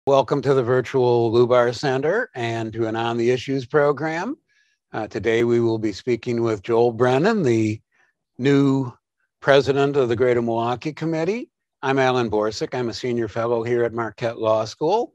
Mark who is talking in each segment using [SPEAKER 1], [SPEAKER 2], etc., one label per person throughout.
[SPEAKER 1] Welcome to the virtual Lubar Center and to an On the Issues program. Today we will be speaking with Joel Brennan, the new president of the Greater Milwaukee Committee. I'm Alan Borsuk. I'm a senior fellow here at Marquette Law School.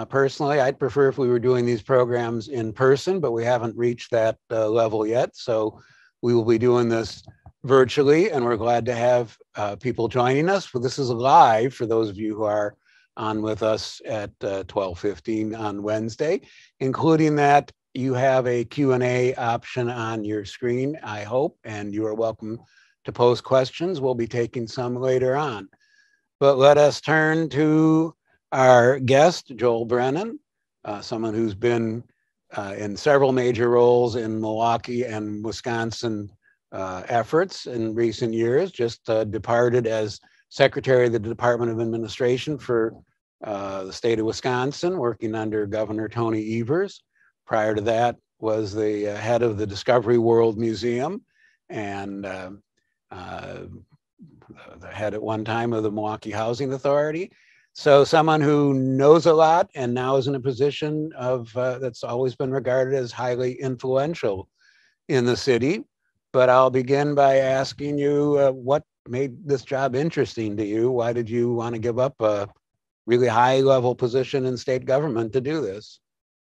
[SPEAKER 1] Personally, I'd prefer if we were doing these programs in person, but we haven't reached that level yet. So we will be doing this virtually, and we're glad to have people joining us. But this is live for those of you who are on with us at 12:15 on Wednesday. Including that, you have a Q&A option on your screen, I hope, and you are welcome to post questions. We'll be taking some later on. But let us turn to our guest, Joel Brennan, someone who's been in several major roles in Milwaukee and Wisconsin efforts in recent years, just departed as Secretary of the Department of Administration for the state of Wisconsin, working under Governor Tony Evers. Prior to that was the head of the Discovery World Museum and the head at one time of the Milwaukee Housing Authority. So someone who knows a lot and now is in a position of that's always been regarded as highly influential in the city. But I'll begin by asking you what made this job interesting to you? Why did you want to give up a really high level position in state government to do this?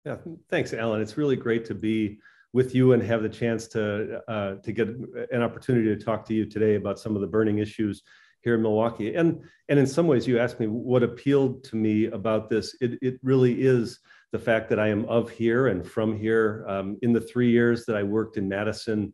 [SPEAKER 2] Yeah, thanks, Alan. It's really great to be with you and have the chance to get an opportunity to talk to you today about some of the burning issues here in Milwaukee. And in some ways, you asked me what appealed to me about this. It really is the fact that I am of here and from here. In the 3 years that I worked in Madison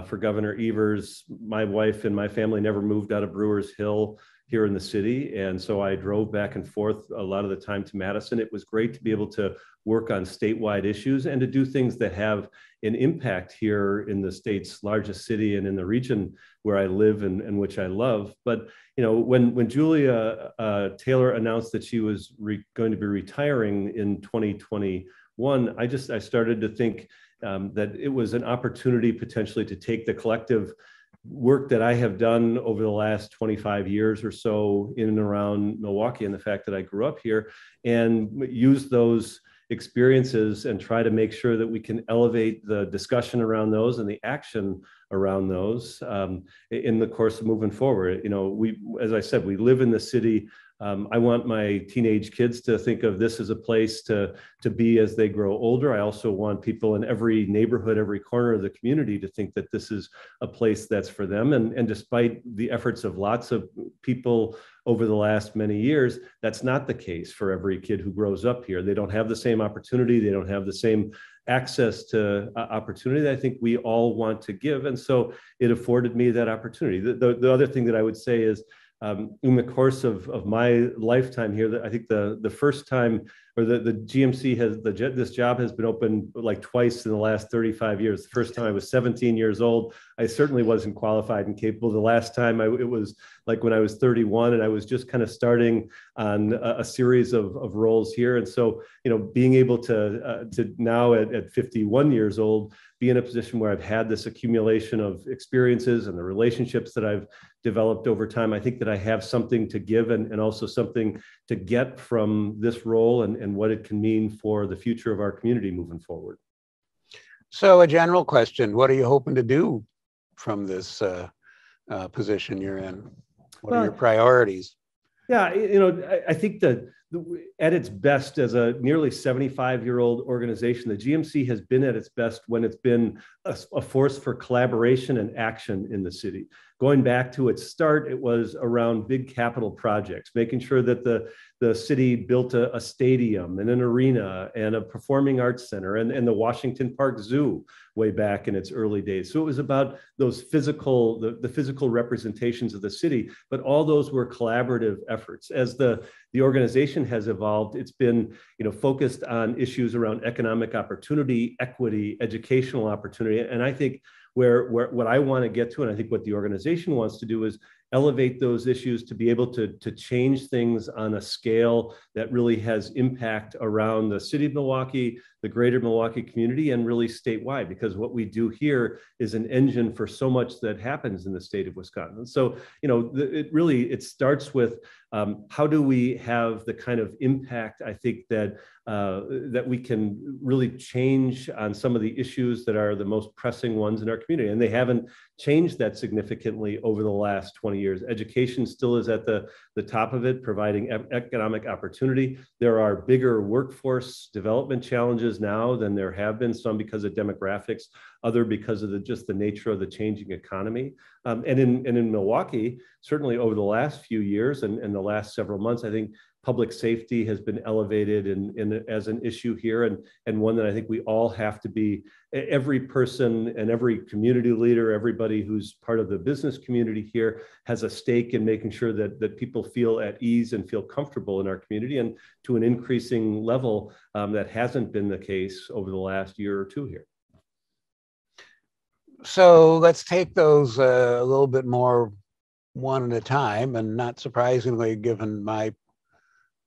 [SPEAKER 2] for Governor Evers, my wife and my family never moved out of Brewers Hill here in the city. And so I drove back and forth a lot of the time to Madison. It was great to be able to work on statewide issues and to do things that have an impact here in the state's largest city and in the region where I live and which I love. But you know, when Julia Taylor announced that she was going to be retiring in 2021, I started to think that it was an opportunity potentially to take the collective work that I have done over the last 25 years or so in and around Milwaukee and the fact that I grew up here and use those experiences and try to make sure that we can elevate the discussion around those and the action around those in the course of moving forward. You know, as I said, we live in the city. I want my teenage kids to think of this as a place to be as they grow older. I also want people in every neighborhood, every corner of the community to think that this is a place that's for them. And despite the efforts of lots of people over the last many years, that's not the case for every kid who grows up here. They don't have the same opportunity. They don't have the same access to opportunity that I think we all want to give. And so it afforded me that opportunity. The other thing that I would say is, in the course of my lifetime here, I think the first time, or the GMC this job has been open like twice in the last 35 years. The first time I was 17 years old, I certainly wasn't qualified and capable. The last time it was like when I was 31 and I was just kind of starting on a series of roles here. And so, you know, being able to now at 51 years old, be in a position where I've had this accumulation of experiences and the relationships that I've developed over time, I think that I have something to give and also something to get from this role and what it can mean for the future of our community moving forward.
[SPEAKER 1] So a general question, what are you hoping to do from this position you're in? What are your priorities?
[SPEAKER 2] Yeah, you know, I think that at its best as a nearly 75-year-old organization, the GMC has been at its best when it's been a force for collaboration and action in the city. Going back to its start, it was around big capital projects, making sure that the city built a stadium and an arena and a performing arts center and the Washington Park Zoo way back in its early days. So it was about those the physical representations of the city, but all those were collaborative efforts. As the organization has evolved, it's been, you know, focused on issues around economic opportunity, equity, educational opportunity. And I think where what I want to get to, and I think what the organization wants to do, is elevate those issues to be able to change things on a scale that really has impact around the city of Milwaukee, the greater Milwaukee community, and really statewide, because what we do here is an engine for so much that happens in the state of Wisconsin. So, you know, it starts with How do we have the kind of impact, I think, that we can really change on some of the issues that are the most pressing ones in our community? And they haven't changed that significantly over the last 20 years. Education still is at the top of it, providing economic opportunity. There are bigger workforce development challenges now than there have been, some because of demographics, other because of just the nature of the changing economy. And in Milwaukee, certainly over the last few years and the last several months, I think public safety has been elevated as an issue here, and one that I think we all have to be, every person and every community leader, everybody who's part of the business community here has a stake in making sure that people feel at ease and feel comfortable in our community, and to an increasing level that hasn't been the case over the last year or two here.
[SPEAKER 1] So let's take those a little bit more one at a time, and not surprisingly, given my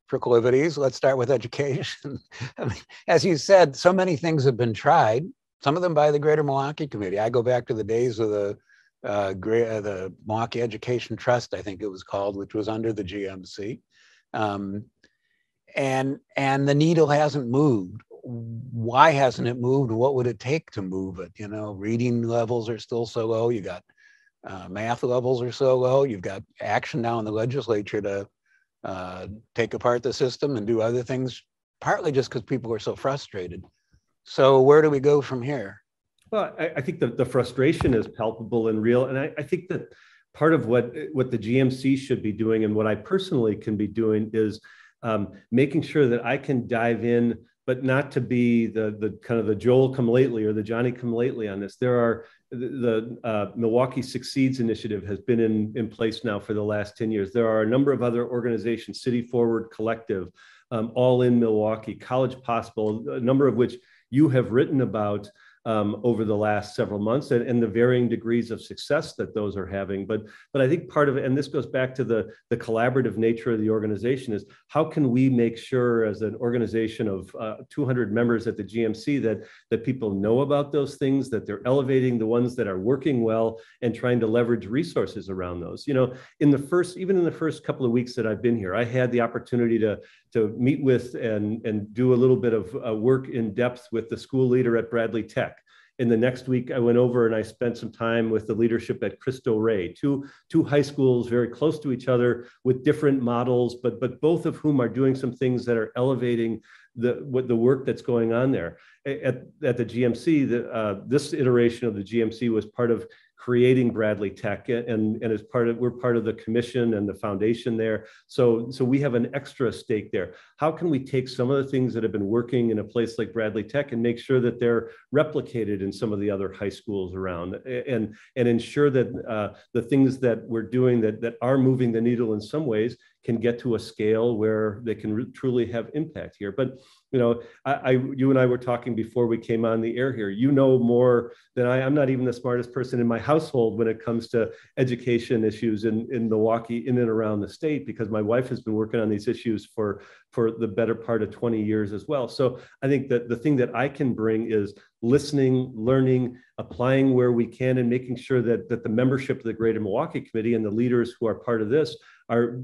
[SPEAKER 1] proclivities, let's start with education. I mean, as you said, so many things have been tried, some of them by the Greater Milwaukee Committee. I go back to the days of the Milwaukee Education Trust, I think it was called, which was under the GMC. And the needle hasn't moved. Why hasn't it moved? What would it take to move it? You know, reading levels are still so low. You got math levels are so low. You've got action now in the legislature to take apart the system and do other things, partly just because people are so frustrated. So where do we go from here?
[SPEAKER 2] Well, I think the frustration is palpable and real. And I think that part of what the GMC should be doing, and what I personally can be doing, is making sure that I can dive in, but not to be the kind of the Joel come lately or the Johnny come lately on this. There are the Milwaukee Succeeds initiative has been in place now for the last 10 years. There are a number of other organizations, City Forward Collective, all in Milwaukee, College Possible, a number of which you have written about over the last several months, and the varying degrees of success that those are having. But I think part of it, and this goes back to the collaborative nature of the organization, is how can we make sure, as an organization of 200 members at the GMC, that people know about those things, that they're elevating the ones that are working well, and trying to leverage resources around those. You know, even in the first couple of weeks that I've been here, I had the opportunity to meet with and do a little bit of work in depth with the school leader at Bradley Tech. In the next week, I went over and I spent some time with the leadership at Cristo Rey, two high schools very close to each other with different models, but both of whom are doing some things that are elevating the work that's going on there. At the GMC, this iteration of the GMC was part of creating Bradley Tech, and as we're part of the commission and the foundation there. So we have an extra stake there. How can we take some of the things that have been working in a place like Bradley Tech and make sure that they're replicated in some of the other high schools around, and ensure that the things that we're doing that are moving the needle in some ways can get to a scale where they can truly have impact here. But you know, you and I were talking before we came on the air here. You know more than I'm not even the smartest person in my household when it comes to education issues in Milwaukee, in and around the state, because my wife has been working on these issues for the better part of 20 years as well. So I think that the thing that I can bring is listening, learning, applying where we can, and making sure that the membership of the Greater Milwaukee Committee and the leaders who are part of this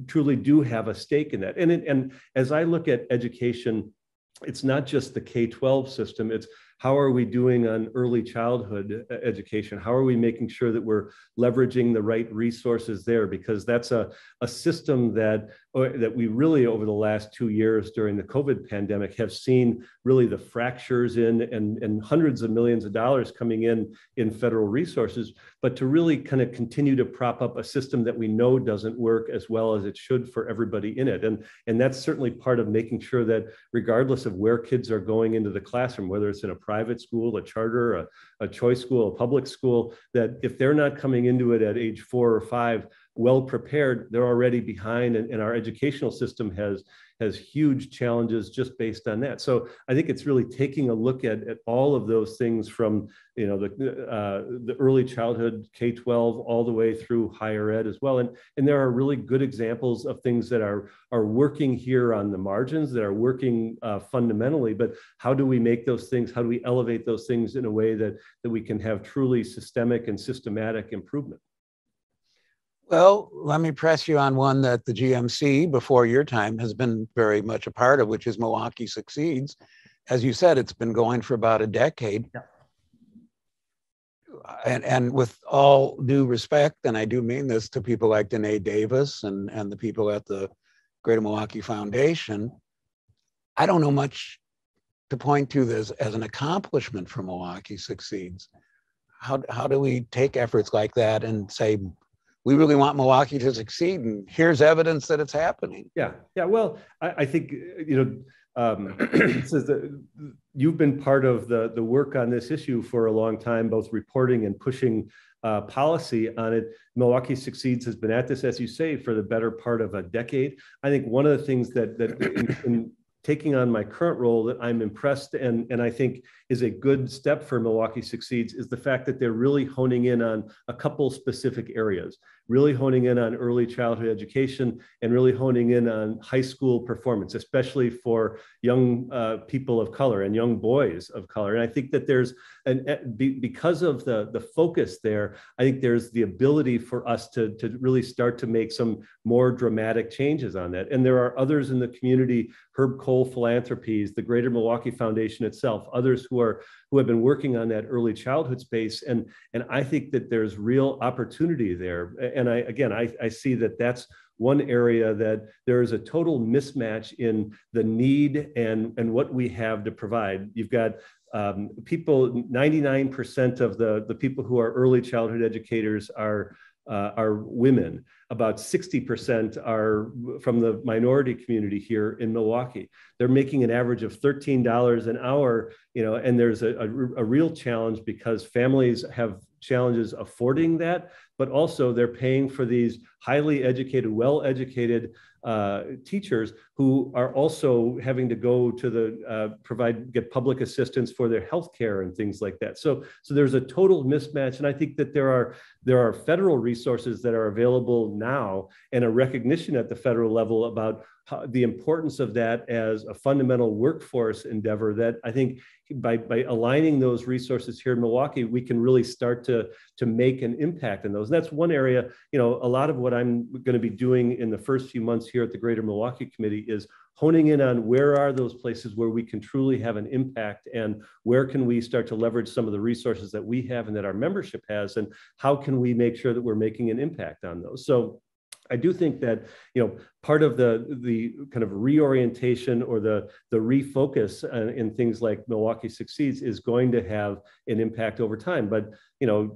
[SPEAKER 2] truly do have a stake in that. And as I look at education, it's not just the K-12 system, it's how are we doing on early childhood education? How are we making sure that we're leveraging the right resources there? Because that's a system that we really, over the last 2 years during the COVID pandemic, have seen really the fractures in, and hundreds of millions of dollars coming in federal resources, but to really kind of continue to prop up a system that we know doesn't work as well as it should for everybody in it. And that's certainly part of making sure that regardless of where kids are going into the classroom, whether it's in a private school, a charter, a choice school, a public school, that if they're not coming into it at age 4 or 5 well prepared, they're already behind, and our educational system has huge challenges just based on that. So I think it's really taking a look at all of those things, from the early childhood, K-12, all the way through higher ed as well. And there are really good examples of things that are working here on the margins, that are working fundamentally, but how do we make those things, how do we elevate those things in a way that we can have truly systemic and systematic improvement?
[SPEAKER 1] Well, let me press you on one that the GMC before your time has been very much a part of, which is Milwaukee Succeeds. As you said, it's been going for about a decade.
[SPEAKER 2] Yeah.
[SPEAKER 1] And with all due respect, and I do mean this to people like Danae Davis and the people at the Greater Milwaukee Foundation, I don't know much to point to this as an accomplishment for Milwaukee Succeeds. How do we take efforts like that and say, we really want Milwaukee to succeed, and here's evidence that it's happening?
[SPEAKER 2] Yeah. Well, I think, you've been part of the work on this issue for a long time, both reporting and pushing policy on it. Milwaukee Succeeds has been at this, as you say, for the better part of a decade. I think one of the things that in taking on my current role that I'm impressed and I think is a good step for Milwaukee Succeeds is the fact that they're really honing in on a couple specific areas, really honing in on early childhood education and really honing in on high school performance, especially for young people of color and young boys of color. And I think that there's, because of the focus there, I think there's the ability for us to really start to make some more dramatic changes on that. And there are others in the community, Herb Cole Philanthropies, the Greater Milwaukee Foundation itself, others who have been working on that early childhood space. And I think that there's real opportunity there. And I see that that's one area that there is a total mismatch in the need and what we have to provide. You've got people, 99% of the people who are early childhood educators are women. About 60% are from the minority community here in Milwaukee. They're making an average of $13 an hour, and there's a real challenge because families have challenges affording that, but also they're paying for these highly educated, well-educated teachers who are also having to go to get public assistance for their health care and things like that. So there's a total mismatch. And I think that there are federal resources that are available now and a recognition at the federal level about the importance of that as a fundamental workforce endeavor that I think by aligning those resources here in Milwaukee, we can really start to make an impact in those. And that's one area, a lot of what I'm going to be doing in the first few months here at the Greater Milwaukee Committee is honing in on where are those places where we can truly have an impact and where can we start to leverage some of the resources that we have and that our membership has, and how can we make sure that we're making an impact on those. So I do think that, part of the kind of reorientation or the refocus in things like Milwaukee Succeeds is going to have an impact over time. But,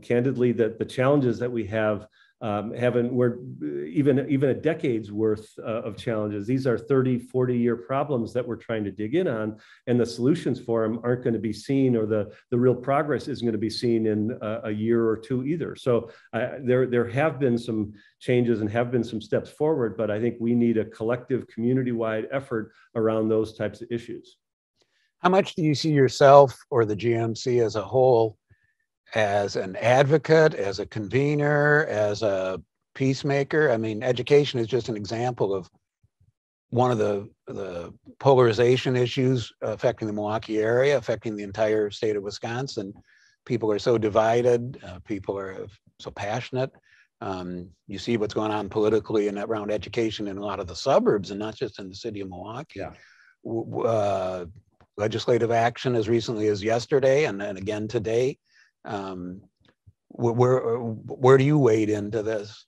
[SPEAKER 2] candidly, the challenges that we have we're even a decade's worth of challenges. These are 30, 40-year problems that we're trying to dig in on, and the solutions for them aren't going to be seen, or the real progress isn't going to be seen in a year or two either. So there have been some changes and have been some steps forward, but I think we need a collective community-wide effort around those types of issues.
[SPEAKER 1] How much do you see yourself or the GMC as a whole as an advocate, as a convener, as a peacemaker? I mean, education is just an example of one of the polarization issues affecting the Milwaukee area, affecting the entire state of Wisconsin. People are so divided. People are so passionate. You see what's going on politically and around education in a lot of the suburbs, and not just in the city of Milwaukee. Yeah. Legislative action as recently as yesterday and again today. Where do you wade into this?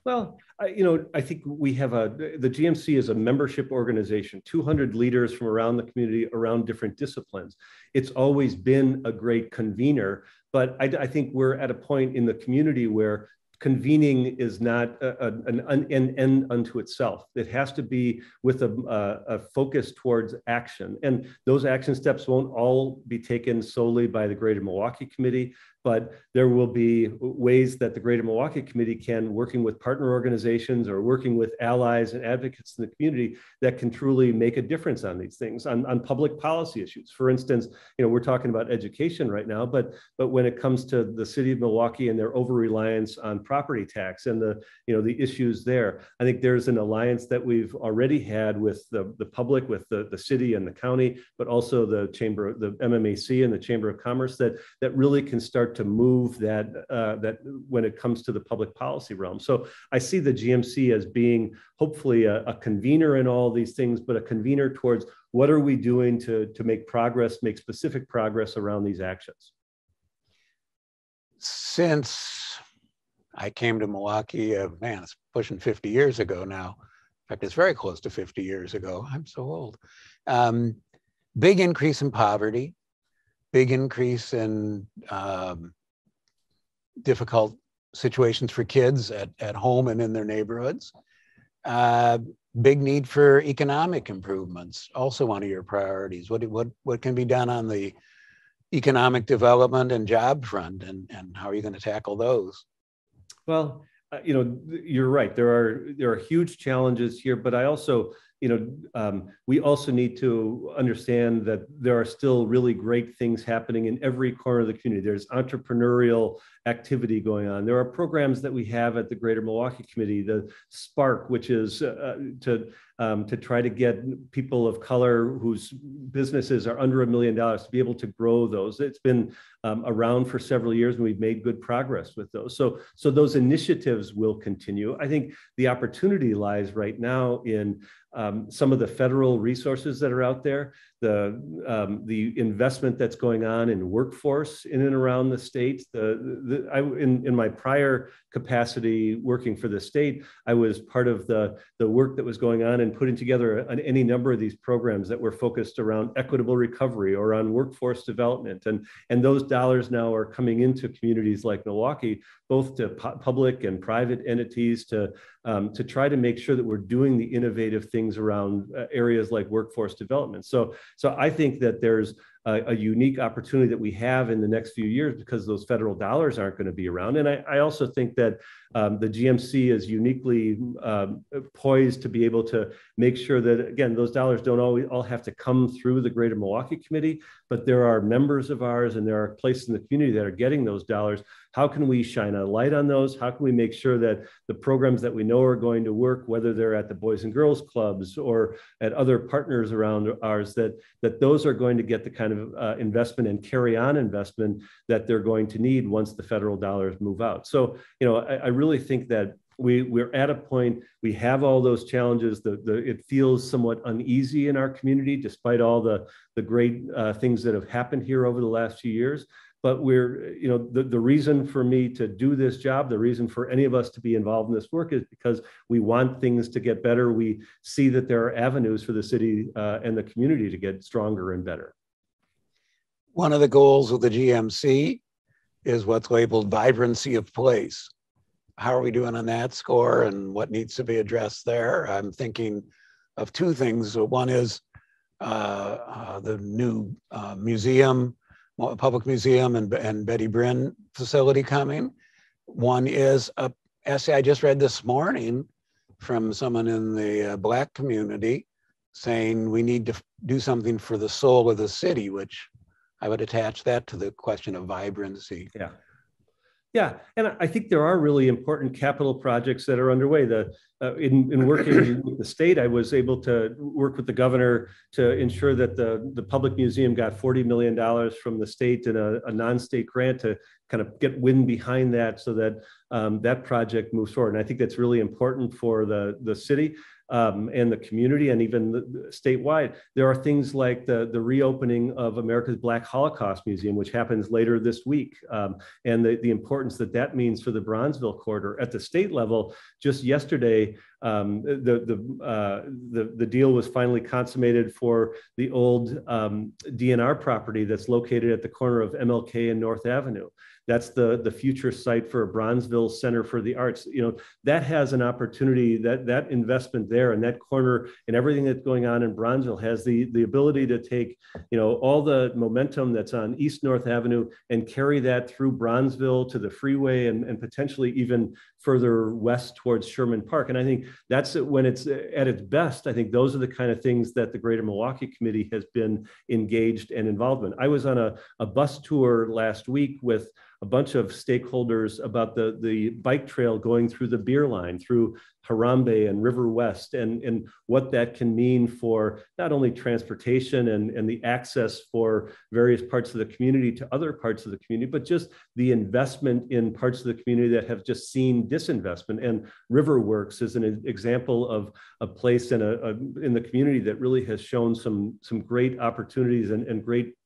[SPEAKER 2] Well, I think we have the GMC is a membership organization, 200 leaders from around the community, around different disciplines. It's always been a great convener, but I think we're at a point in the community where convening is not an end unto itself. It has to be with a focus towards action. And those action steps won't all be taken solely by the Greater Milwaukee Committee, but there will be ways that the Greater Milwaukee Committee can, working with partner organizations or working with allies and advocates in the community, that can truly make a difference on these things, on public policy issues. For instance, we're talking about education right now, but when it comes to the city of Milwaukee and their over-reliance on property tax and the issues there, I think there's an alliance that we've already had with the public, with the city and the county, but also the chamber, the MMAC and the Chamber of Commerce that really can start start to move that when it comes to the public policy realm. So I see the GMC as being hopefully a convener in all these things, but a convener towards what are we doing to make progress, make specific progress around these actions.
[SPEAKER 1] Since I came to Milwaukee, man, it's pushing 50 years ago now. In fact, it's very close to 50 years ago. I'm so old. Big increase in poverty, big increase in difficult situations for kids at home and in their neighborhoods. Big need for economic improvements, also one of your priorities. What can be done on the economic development and job front, and how are you going to tackle those?
[SPEAKER 2] Well, you're right. There are huge challenges here, but I also, we also need to understand that there are still really great things happening in every corner of the community. There's entrepreneurial activity going on. There are programs that we have at the Greater Milwaukee Committee, the Spark, which is to try to get people of color whose businesses are under $1 million to be able to grow those. It's been around for several years, and we've made good progress with those. So those initiatives will continue. I think the opportunity lies right now in some of the federal resources that are out there, the investment that's going on in workforce in and around the state. In my prior capacity working for the state, I was part of the work that was going on and putting together any number of these programs that were focused around equitable recovery or on workforce development. And those dollars now are coming into communities like Milwaukee, both to public and private entities to try to make sure that we're doing the innovative things around areas like workforce development. So I think that there's a unique opportunity that we have in the next few years because those federal dollars aren't going to be around. And I also think that the GMC is uniquely poised to be able to make sure that, again, those dollars don't always all have to come through the Greater Milwaukee Committee, but there are members of ours and there are places in the community that are getting those dollars. How can we shine a light on those? How can we make sure that the programs that we know are going to work, whether they're at the Boys and Girls Clubs or at other partners around ours, that those are going to get the kind of investment and carry on investment that they're going to need once the federal dollars move out. So, I really think that we're at a point, we have all those challenges. It feels somewhat uneasy in our community, despite all the great things that have happened here over the last few years. But the reason for me to do this job, the reason for any of us to be involved in this work is because we want things to get better. We see that there are avenues for the city and the community to get stronger and better.
[SPEAKER 1] One of the goals of the GMC is what's labeled vibrancy of place. How are we doing on that score and what needs to be addressed there? I'm thinking of two things. One is the new museum, public museum and Betty Bryn facility coming. One is a essay I just read this morning from someone in the Black community saying we need to do something for the soul of the city, which I would attach that to the question of vibrancy.
[SPEAKER 2] Yeah, and I think there are really important capital projects that are underway. In working with the state, I was able to work with the governor to ensure that the public museum got $40 million from the state and a non-state grant to kind of get wind behind that so that that project moves forward. And I think that's really important for the city and the community and even statewide. There are things like the reopening of America's Black Holocaust Museum, which happens later this week, and the importance that means for the Bronzeville corridor. At the state level, just yesterday, the deal was finally consummated for the old DNR property that's located at the corner of MLK and North Avenue. That's the future site for a Bronzeville Center for the Arts. That has an opportunity, that investment there and that corner and everything that's going on in Bronzeville has the ability to take, all the momentum that's on East North Avenue and carry that through Bronzeville to the freeway and potentially even further west towards Sherman Park. And I think that's when it's at its best. I think those are the kind of things that the Greater Milwaukee Committee has been engaged and involved in. I was on a bus tour last week with a bunch of stakeholders about the bike trail going through the beer line, through Harambe and River West, and what that can mean for not only transportation and the access for various parts of the community to other parts of the community, but just the investment in parts of the community that have just seen disinvestment. And Riverworks is an example of a place in the community that really has shown some great opportunities and great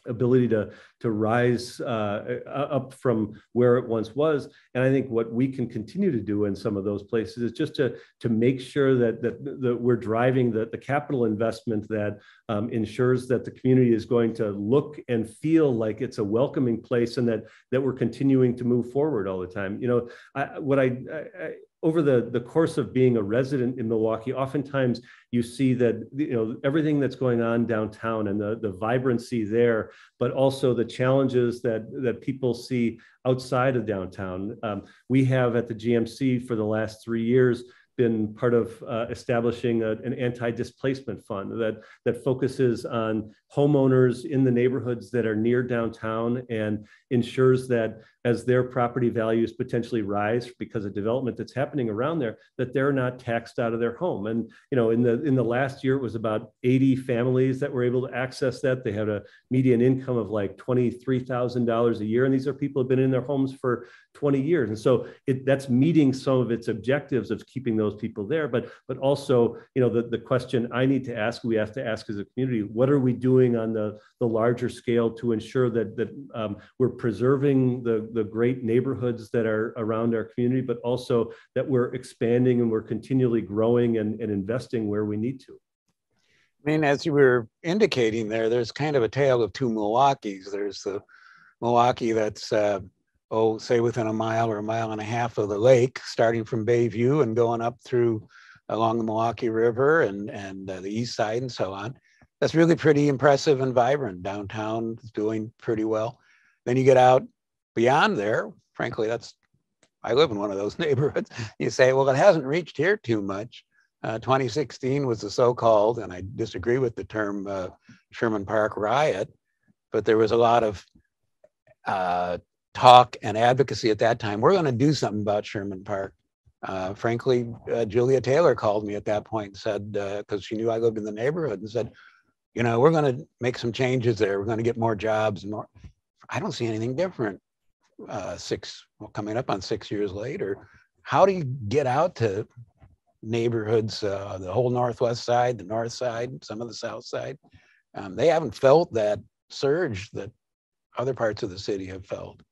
[SPEAKER 2] ability to rise up from where it once was. And I think what we can continue to do in some of those places is just to make sure that we're driving the capital investment that ensures that the community is going to look and feel like it's a welcoming place, and that we're continuing to move forward all the time. You know, over the course of being a resident in Milwaukee, oftentimes you see that, you know, everything that's going on downtown and the vibrancy there, but also the challenges that people see outside of downtown. We have at the GMC for the last 3 years been part of establishing an anti-displacement fund that focuses on homeowners in the neighborhoods that are near downtown, and ensures that as their property values potentially rise because of development that's happening around there, that they're not taxed out of their home. And, you know, in the last year, it was about 80 families that were able to access that. They had a median income of like $23,000 a year. And these are people who have been in their homes for 20 years. And so that's meeting some of its objectives of keeping those people there. But also, you know, the question I need to ask, we have to ask as a community, what are we doing on the larger scale to ensure that we're preserving the great neighborhoods that are around our community, but also that we're expanding and we're continually growing and investing where we need to.
[SPEAKER 1] I mean, as you were indicating there's kind of a tale of two Milwaukees. There's the Milwaukee that's, say within a mile or a mile and a half of the lake, starting from Bayview and going up through along the Milwaukee River and the east side and so on. That's really pretty impressive and vibrant. Downtown is doing pretty well. Then you get out beyond there. Frankly, I live in one of those neighborhoods. You say, well, it hasn't reached here too much. 2016 was the so-called, and I disagree with the term Sherman Park riot, but there was a lot of talk and advocacy at that time. We're going to do something about Sherman Park. Frankly, Julia Taylor called me at that point and said, because she knew I lived in the neighborhood, and said, you know, we're going to make some changes there. We're going to get more jobs and more. I don't see anything different. Coming up on 6 years later. How do you get out to neighborhoods, the whole northwest side, the north side, some of the south side? They haven't felt that surge that other parts of the city have felt.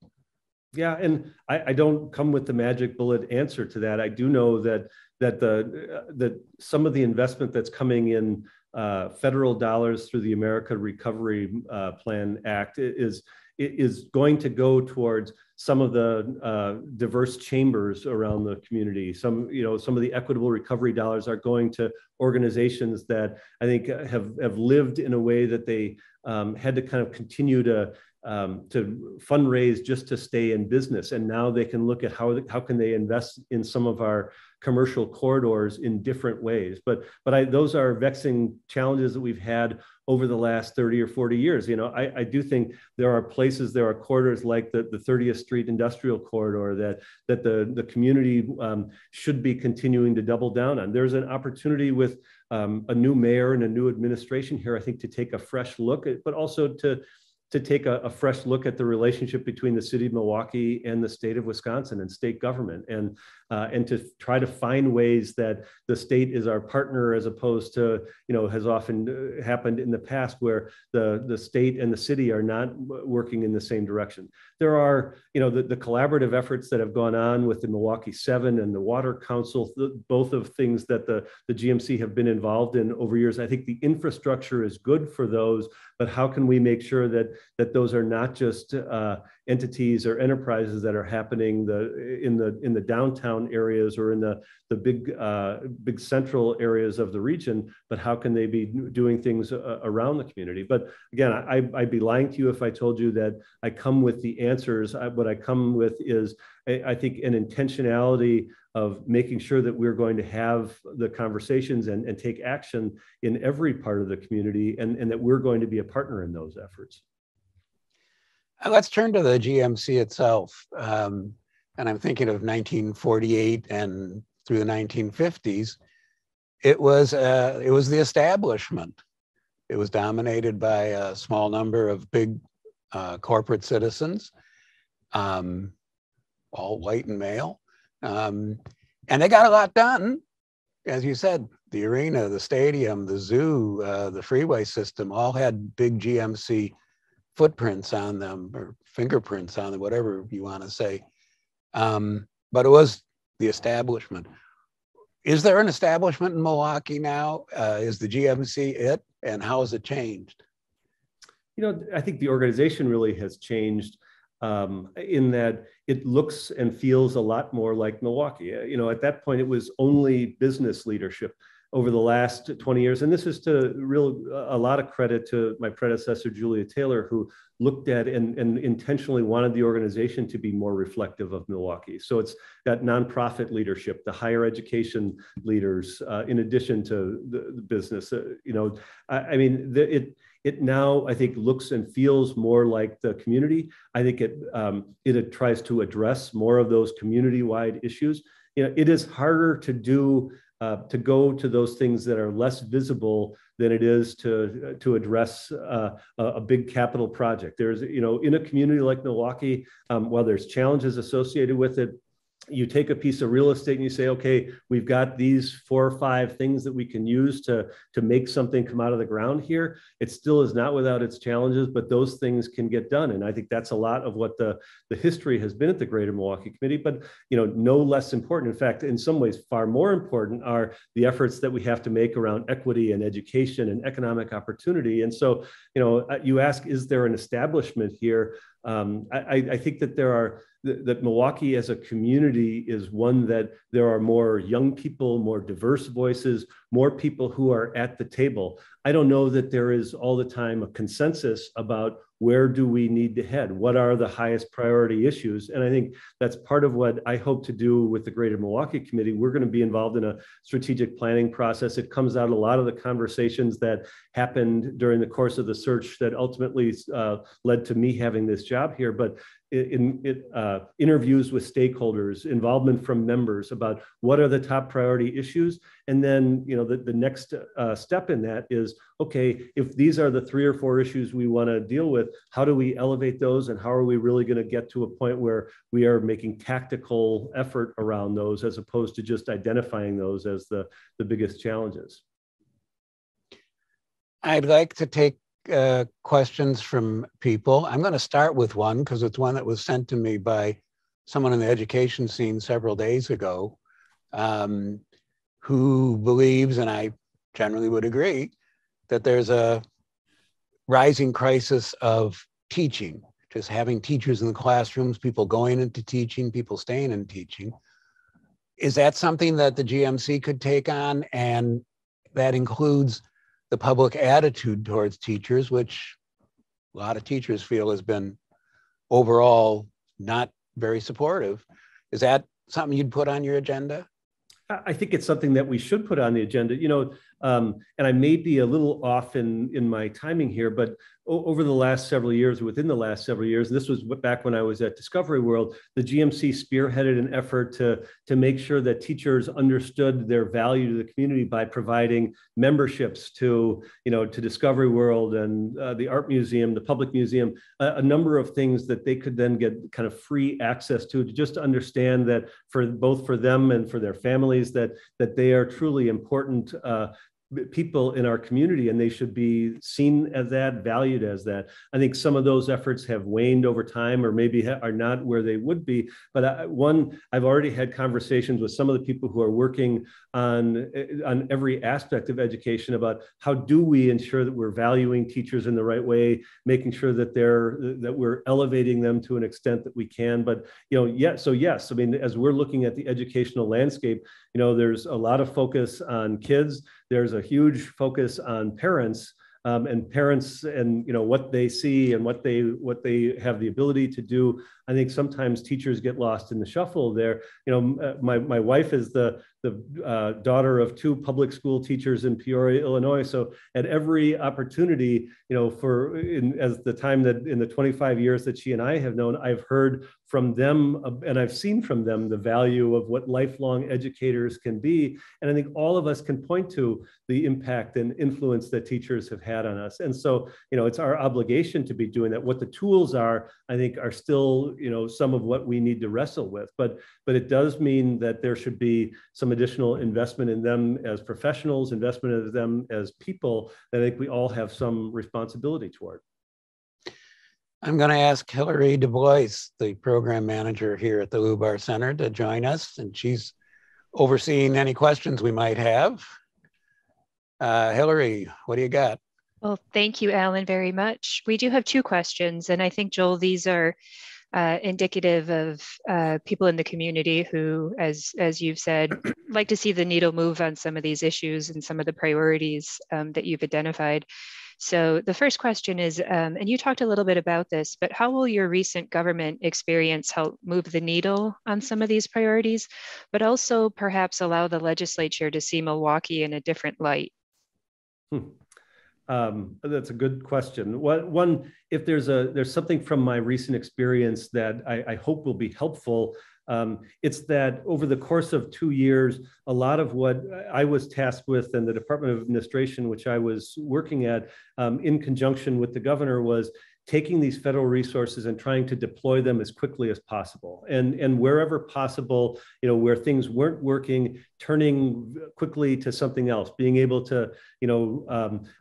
[SPEAKER 2] Yeah, and I don't come with the magic bullet answer to that. I do know that some of the investment that's coming in federal dollars through the America Recovery Plan Act is going to go towards some of the diverse chambers around the community. Some of the equitable recovery dollars are going to organizations that I think have lived in a way that they had to kind of continue to fundraise just to stay in business. And now they can look at how can they invest in some of our commercial corridors in different ways. But those are vexing challenges that we've had over the last 30 or 40 years. You know, I do think there are corridors like the 30th Street Industrial Corridor that the community should be continuing to double down on. There's an opportunity with a new mayor and a new administration here, I think, to take a fresh look at, but also to take a fresh look at the relationship between the city of Milwaukee and the state of Wisconsin and state government, and to try to find ways that the state is our partner, as opposed to, you know, has often happened in the past where the state and the city are not working in the same direction. There are, you know, the collaborative efforts that have gone on with the Milwaukee 7 and the Water Council, both of things that the GMC have been involved in over years. I think the infrastructure is good for those, but how can we make sure that those are not just entities or enterprises that are happening in the downtown areas or in the big central areas of the region, but how can they be doing things around the community? But again, I'd be lying to you if I told you that I come with the answers. What I come with is, I think, an intentionality of making sure that we're going to have the conversations and take action in every part of the community, and that we're going to be a partner in those efforts.
[SPEAKER 1] Let's turn to the GMC itself. And I'm thinking of 1948 and through the 1950s. It was the establishment. It was dominated by a small number of big corporate citizens, all white and male. And they got a lot done. As you said, the arena, the stadium, the zoo, the freeway system all had big GMC footprints on them, or fingerprints on them, whatever you want to say. But it was the establishment. Is there an establishment in Milwaukee now? Is the GMC it? And how has it changed?
[SPEAKER 2] I think the organization really has changed in that it looks and feels a lot more like Milwaukee. At that point, it was only business leadership. Over the last 20 years, and this is a lot of credit to my predecessor, Julia Taylor, who looked at and intentionally wanted the organization to be more reflective of Milwaukee. So it's that nonprofit leadership, the higher education leaders, in addition to the business. It now, I think, looks and feels more like the community. I think it tries to address more of those community-wide issues. It is harder to do. To go to those things that are less visible than it is to address a big capital project. There's, in a community like Milwaukee, while there's challenges associated with it, you take a piece of real estate and you say, okay, we've got these 4 or 5 things that we can use to make something come out of the ground here. It still is not without its challenges, but those things can get done. And I think that's a lot of what the history has been at the Greater Milwaukee Committee, but no less important. In fact, in some ways, far more important are the efforts that we have to make around equity and education and economic opportunity. And so, you ask, is there an establishment here? I think that that Milwaukee as a community is one that there are more young people, more diverse voices, more people who are at the table. I don't know that there is all the time a consensus about where do we need to head? What are the highest priority issues? And I think that's part of what I hope to do with the Greater Milwaukee Committee. We're going to be involved in a strategic planning process. It comes out a lot of the conversations that happened during the course of the search that ultimately led to me having this job here. But interviews with stakeholders, involvement from members about what are the top priority issues. And then, the next step in that is, okay, if these are the 3 or 4 issues we want to deal with, how do we elevate those? And how are we really going to get to a point where we are making tactical effort around those as opposed to just identifying those as the biggest challenges?
[SPEAKER 1] I'd like to take questions from people. I'm going to start with one because it's one that was sent to me by someone in the education scene several days ago, who believes, and I generally would agree, that there's a rising crisis of teaching, just having teachers in the classrooms, people going into teaching, people staying in teaching. Is that something that the GMC could take on? And that includes the public attitude towards teachers, which a lot of teachers feel has been overall not very supportive. Is that something you'd put on your agenda?
[SPEAKER 2] I think it's something that we should put on the agenda, and I may be a little off in my timing here, but over the last several years, within the last several years, and this was back when I was at Discovery World, the GMC spearheaded an effort to make sure that teachers understood their value to the community by providing memberships to Discovery World and the Art Museum, the Public Museum, a number of things that they could then get kind of free access to just understand that both for them and for their families, that they are truly important people in our community, and they should be seen as that, valued as that. I think some of those efforts have waned over time, or maybe are not where they would be. But I've already had conversations with some of the people who are working on every aspect of education about how do we ensure that we're valuing teachers in the right way, making sure that we're elevating them to an extent that we can. But yes, I mean, as we're looking at the educational landscape, there's a lot of focus on kids. There's a huge focus on parents and what they see and what they have the ability to do. I think sometimes teachers get lost in the shuffle there. My wife is the the daughter of two public school teachers in Peoria, Illinois. So at every opportunity, as the time that in the 25 years that she and I have known, I've heard from them and I've seen from them the value of what lifelong educators can be. And I think all of us can point to the impact and influence that teachers have had on us. And so, it's our obligation to be doing that. What the tools are, I think, are still, some of what we need to wrestle with. But it does mean that there should be some additional investment in them as professionals, investment in them as people that I think we all have some responsibility toward.
[SPEAKER 1] I'm going to ask Hillary Du Bois, the program manager here at the Lubar Center, to join us, and she's overseeing any questions we might have. Hillary, what do you got?
[SPEAKER 3] Well, thank you, Alan, very much. We do have two questions, and I think, Joel, these are indicative of people in the community who, as you've said, like to see the needle move on some of these issues and some of the priorities that you've identified. So the first question is, and you talked a little bit about this, but how will your recent government experience help move the needle on some of these priorities, but also perhaps allow the legislature to see Milwaukee in a different light?
[SPEAKER 2] That's a good question. One, if there's something from my recent experience that I hope will be helpful, it's that over the course of 2 years, a lot of what I was tasked with and the Department of Administration, which I was working at in conjunction with the governor, was taking these federal resources and trying to deploy them as quickly as possible. And wherever possible, where things weren't working, turning quickly to something else, being able to,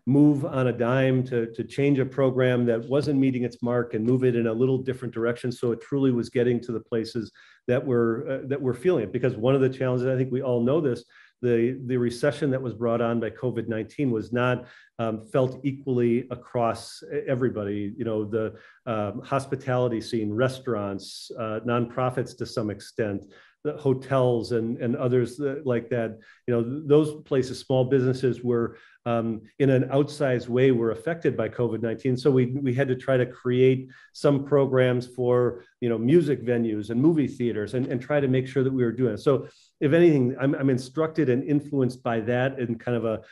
[SPEAKER 2] move on a dime to change a program that wasn't meeting its mark and move it in a little different direction. So it truly was getting to the places that we're feeling it. Because one of the challenges, I think we all know this, the recession that was brought on by COVID-19 was not felt equally across everybody. The hospitality scene, restaurants, nonprofits to some extent, the hotels and others like that, those places, small businesses were in an outsized way were affected by COVID-19. So we had to try to create some programs for, music venues and movie theaters and try to make sure that we were doing it. So if anything, I'm instructed and influenced by that and kind of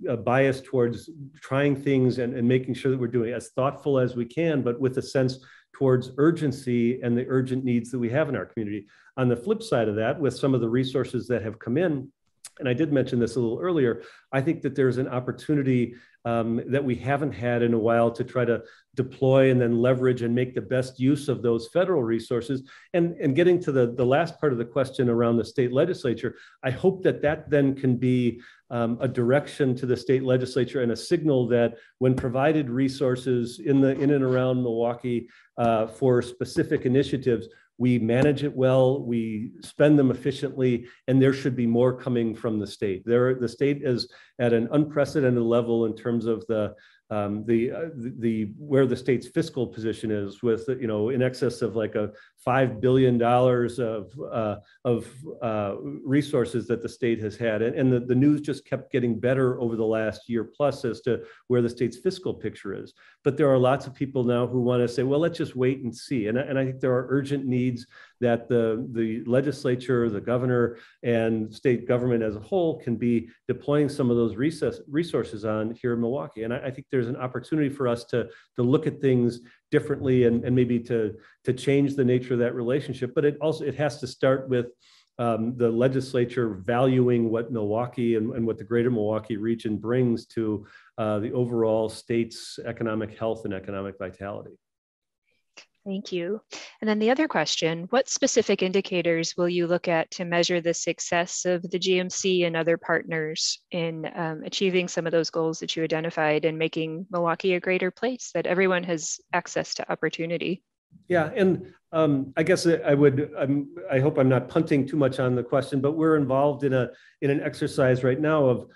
[SPEAKER 2] a bias towards trying things and making sure that we're doing it as thoughtful as we can, but with a sense towards urgency and the urgent needs that we have in our community. On the flip side of that, with some of the resources that have come in, and I did mention this a little earlier, I think that there's an opportunity that we haven't had in a while to try to deploy and then leverage and make the best use of those federal resources. And getting to the last part of the question around the state legislature, I hope that then can be a direction to the state legislature and a signal that when provided resources in and around Milwaukee for specific initiatives, we manage it well, we spend them efficiently, and there should be more coming from the state. The state is at an unprecedented level in terms of where the state's fiscal position is, with in excess of like $5 billion of resources that the state has had, and the news just kept getting better over the last year plus as to where the state's fiscal picture is. But there are lots of people now who want to say, well, let's just wait and see. And I think there are urgent needs that the legislature, the governor, and state government as a whole can be deploying some of those resources on here in Milwaukee. And I think there's an opportunity for us to look at things differently and maybe to change the nature of that relationship. But it has to start with the legislature valuing what Milwaukee and what the Greater Milwaukee region brings to the overall state's economic health and economic vitality.
[SPEAKER 3] Thank you. And then the other question, what specific indicators will you look at to measure the success of the GMC and other partners in achieving some of those goals that you identified and making Milwaukee a greater place that everyone has access to opportunity?
[SPEAKER 2] Yeah, and I guess I hope I'm not punting too much on the question, but we're involved in an exercise right now of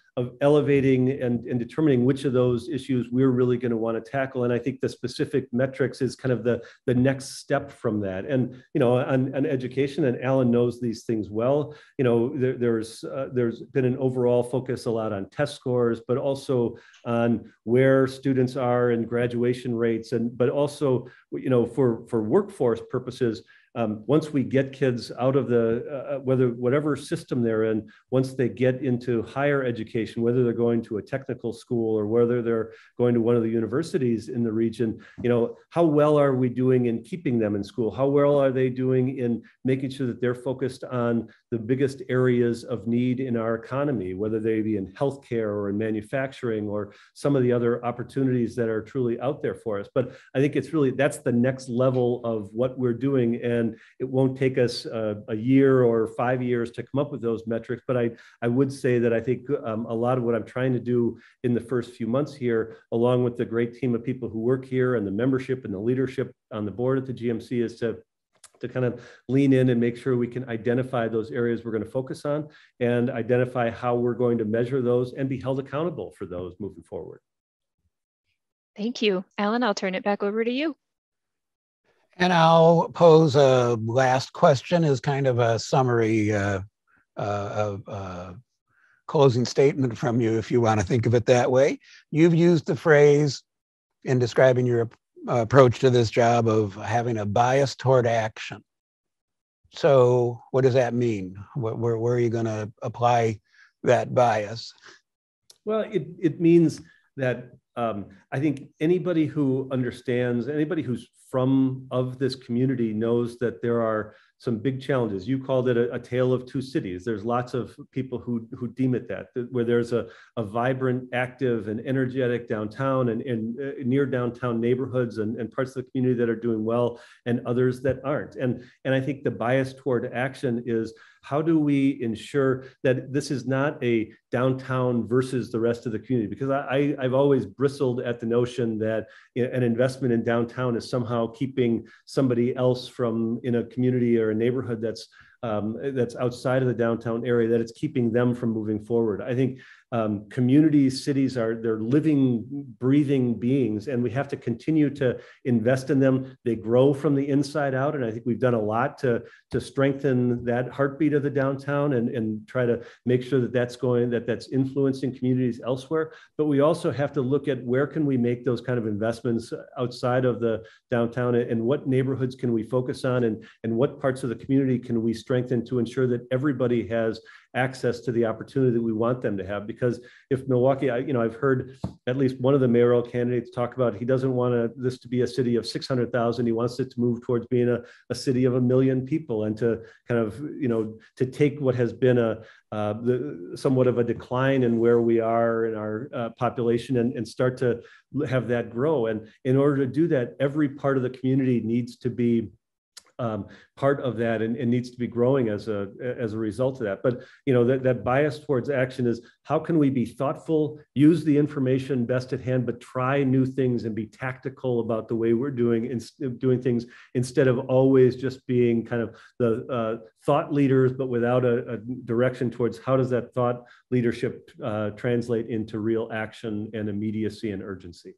[SPEAKER 2] elevating and determining which of those issues we're really going to want to tackle. And I think the specific metrics is kind of the next step from that. And on education, and Alan knows these things well. There's been an overall focus a lot on test scores, but also on where students are in graduation rates, but also for workforce purposes, once we get kids out of the, whatever system they're in, once they get into higher education, whether they're going to a technical school or whether they're going to one of the universities in the region, how well are we doing in keeping them in school? How well are they doing in making sure that they're focused on the biggest areas of need in our economy, whether they be in healthcare or in manufacturing or some of the other opportunities that are truly out there for us. But I think that's the next level of what we're doing. And it won't take us a year or 5 years to come up with those metrics. But I would say that I think a lot of what I'm trying to do in the first few months here, along with the great team of people who work here and the membership and the leadership on the board at the GMC, is to kind of lean in and make sure we can identify those areas we're going to focus on and identify how we're going to measure those and be held accountable for those moving forward. Thank you.
[SPEAKER 3] Alan, I'll turn it back over to you.
[SPEAKER 1] And I'll pose a last question as kind of a summary closing statement from you, if you want to think of it that way. You've used the phrase in describing your approach to this job of having a bias toward action. So what does that mean? Where are you going to apply that bias?
[SPEAKER 2] Well, it means that I think anybody who understands, anybody who's of this community knows that there are some big challenges. You called it a tale of two cities. There's lots of people who deem it that, where there's a vibrant, active, and energetic downtown and near downtown neighborhoods and parts of the community that are doing well and others that aren't. And I think the bias toward action is, how do we ensure that this is not a downtown versus the rest of the community? Because I've always bristled at the notion that an investment in downtown is somehow keeping somebody else from in a community or a neighborhood that's outside of the downtown area, that it's keeping them from moving forward. I think communities, cities they're living, breathing beings, and we have to continue to invest in them. They grow from the inside out, and I think we've done a lot to strengthen that heartbeat of the downtown and try to make sure that that's influencing communities elsewhere. But we also have to look at where can we make those kind of investments outside of the downtown, and what neighborhoods can we focus on, and what parts of the community can we strengthen to ensure that everybody has access to the opportunity that we want them to have. Because if Milwaukee, I've heard at least one of the mayoral candidates talk about, he doesn't want this to be a city of 600,000. He wants it to move towards being a city of 1 million people, and to kind of, to take what has been somewhat of a decline in where we are in our population and start to have that grow. And in order to do that, every part of the community needs to be part of that and needs to be growing as a result of that. But that bias towards action is, how can we be thoughtful, use the information best at hand, but try new things and be tactical about the way we're doing things, instead of always just being kind of the thought leaders, but without a direction towards how does that thought leadership translate into real action and immediacy and urgency.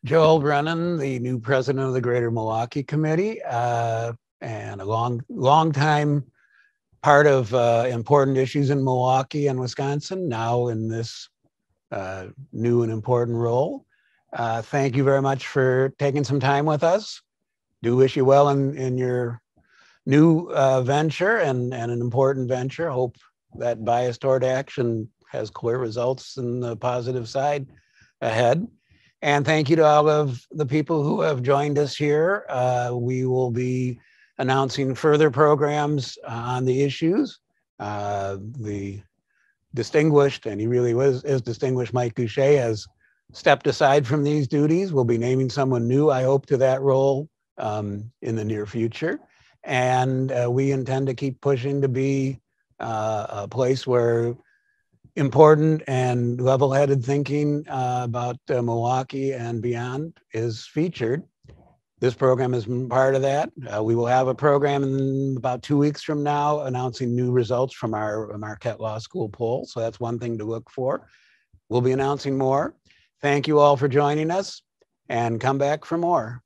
[SPEAKER 1] Joel Brennan, the new president of the Greater Milwaukee Committee, and a long time part of important issues in Milwaukee and Wisconsin, now in this new and important role. Thank you very much for taking some time with us. Do wish you well in your new venture and an important venture. Hope that bias toward action has clear results in the positive side ahead. And thank you to all of the people who have joined us here. We will be announcing further programs on the issues. The distinguished, and he really is distinguished, Mike Goucher has stepped aside from these duties. We'll be naming someone new, I hope, to that role in the near future. And we intend to keep pushing to be a place where important and level-headed thinking about Milwaukee and beyond is featured. This program has been part of that. We will have a program in about 2 weeks from now announcing new results from our Marquette Law School poll. So that's one thing to look for. We'll be announcing more. Thank you all for joining us, and come back for more.